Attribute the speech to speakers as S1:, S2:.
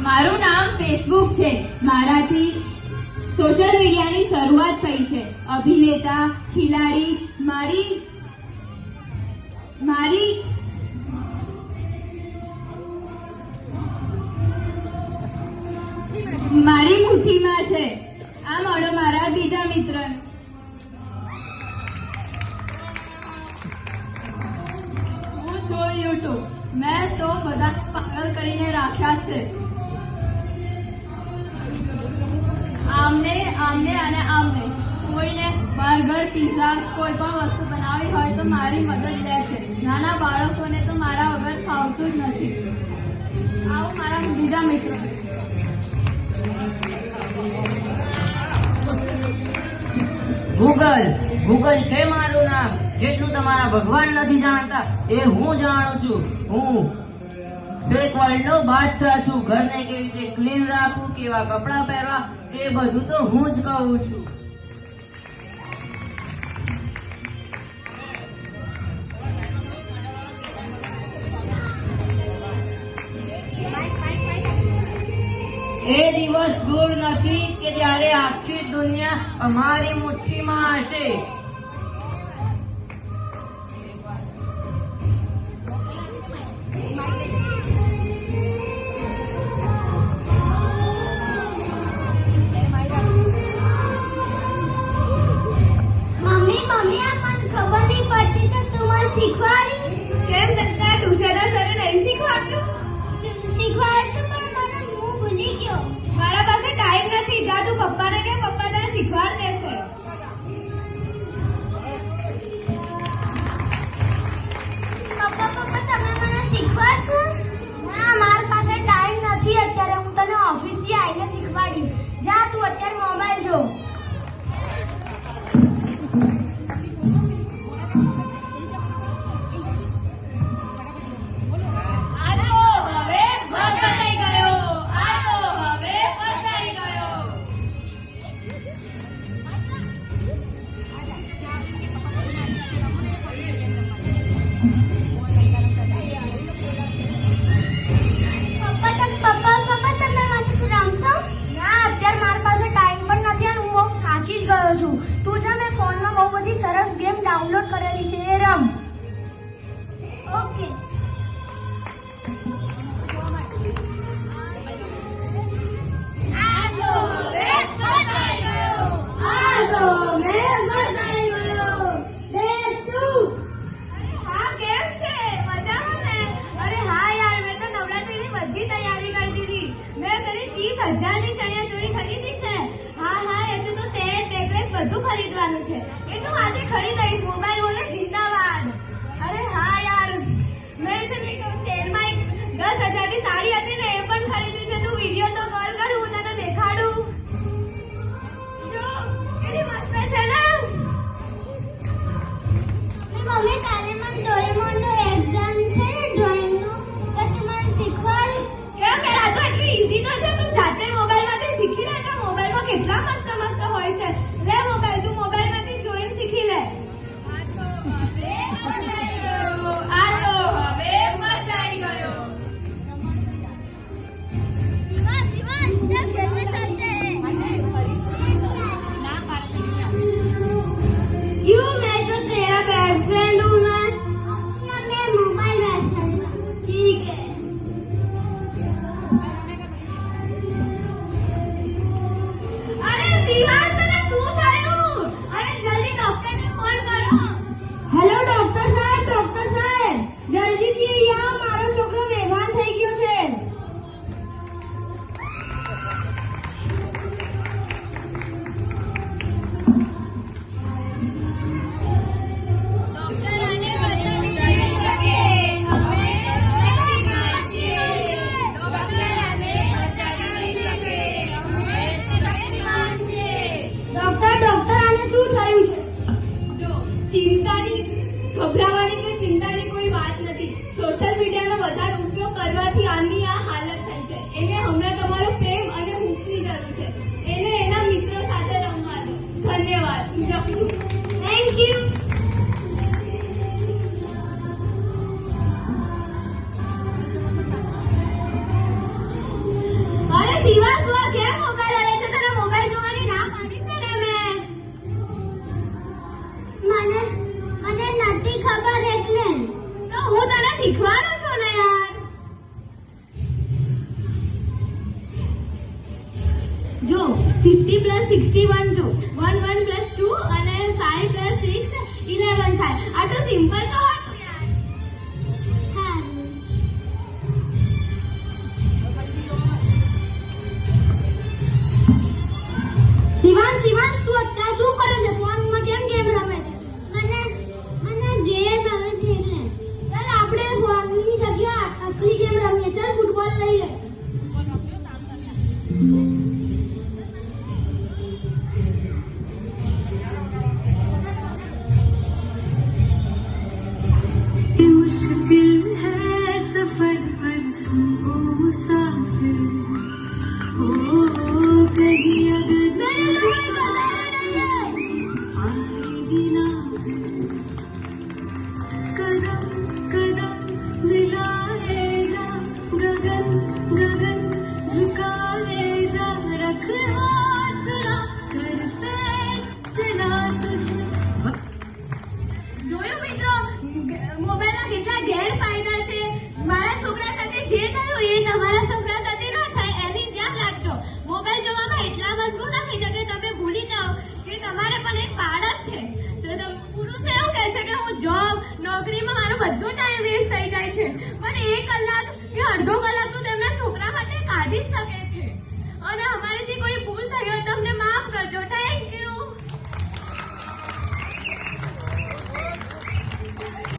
S1: મારું નામ ફેસબુક છે. મારાથી સોશિયલ મીડિયાની શરૂઆત થઈ છે. અભિનેતા, ખિલાડી, મારી મુઠ્ઠીમાં છે. આ મળો મારા બીજા મિત્ર.
S2: હું છું યુટ્યુબ. મેં તો બધાને પાગલ કરીને રાખ્યા છે. આમને અને આમને કોઈને બર્ગર, પિઝા કોઈ પણ વસ્તુ બનાવી હોય તો મારી મદદ લે છે. નાના બાળકોને તો મારા વગર ફાવતું જ નથી. આવો મારા બીજા મિત્રો.
S3: ગૂગલ છે મારું નામ. જેટલું તમારા ભગવાન નથી જાણતા એ હું જાણું છું. હું ફેક વર્લ્ડ નો બાદશાહ છું. ઘરને કેવી રીતે ક્લીન રાખવું, કેવા કપડાં પહેરવા, તે બધું તો હું જ કહું છું. એ દિવસ દૂર નથી કે જ્યારે આખી દુનિયા અમારી મુઠ્ઠીમાં હશે.
S4: મમ્મી આ મને ખબર નહીં પડતી તો તું મને શીખવાડી.
S1: કેમ જગતા ટ્યુશનના સરે નહીં શીખવાડતું?
S4: શીખવાડતું પણ મને હું ભૂલી ગયો.
S1: મારા પાસે ટાઈમ નથી. જા તું પપ્પાને કે પપ્પા તને શીખવાડ દેશે.
S4: પપ્પા તમે મને શીખવાડશો? ના મારા પાસે ટાઈમ નથી અત્યારે. હું તને ઓફિસથી આવીને શીખવાડીશ. જા તું અત્યારે મોબાઈલ જો. તું જા, મેં ફોનમાં બહુ બધી સરસ ગેમ ડાઉનલોડ કરેલી છે, એ રમ. ઓકે.
S1: હા, કેમ છે? મજામાં ને? અરે હા યાર, મેં તો નવરાત્રીની બધી તૈયારી કરી દીધી. મેં કરી 30,000ની ચણિયાચોળી ખરીદી છે. હા એટલે તો સેટ નેકલેસ બધું ખરીદવાનું છે. એ તો આજે ખરીદાઈશ. મોબાઈલ બોલો જિંદાબાદ. અરે હા યાર, મેં છે ને સેલમાં એક 10,000ની સાડી હતી ને, એ પણ ખરીદી છે. તું વિડીયો તો કોલ કર, હું તને દેખાડું. જો કેટલી મસ્ત છે ને.
S4: મમ્મી કાલે મને ડોરેમોનનો એક્ઝામ છે ને ડ્રોઈંગનું, તો તું મને શીખવાડીશ?
S1: કેમ કે આ તો એટલી ઈઝી તો છે. તું જાતે મોબાઈલમાંથી શીખી લે. તો મોબાઈલમાં કેટલા મસ્ત હોય છે. લે મોબાઈલ, તું મોબાઈલમાંથી જોઈને શીખી લે.
S2: હા તો
S1: 50 + 61 જો 1 1 + 2 અને 5 + 6 11 થાય. આ તો સિમ્પલ તો હતું યાર.
S4: શિવાંશ તું અત્યારે શું કરે છે? ફોનમાં કેમ ગેમ રમે છે? મને ગેમ આવે છે એટલે. ચાલ આપણે ફોનની જગ્યા અસલી ગેમ રમીએ. ચાલ ફૂટબોલ લઈ લે.
S1: मुश्किल है सफर पर सुनो मुसाफिर हो कहीं अगर आएगी ना कदम कदम मिलाएगा गगन गगन झुकाएगा रख हौसला कर फैसला तुझे. જોયું મિત્રો, મોબાઈલના કેટલા ગેરફાયદા છે. મારા છોકરા સાથે જે થયું એ તમારા છોકરા સાથે ના થાય એની ધ્યાન રાખજો. મોબાઈલ જોવામાં એટલા મશગુલ ના થઈ જાય કે તમે ભૂલી જાઓ કે તમારે પણ એક બાળક છે. તો પુરુષ એવું કહે છે કે હું જોબ નોકરીમાં મારો બધો ટાઈમ વેસ્ટ થઈ જાય છે, પણ 1 કલાક કે અડધો કલાક તો તેમના છોકરા માટે કાઢી જ શકે છે.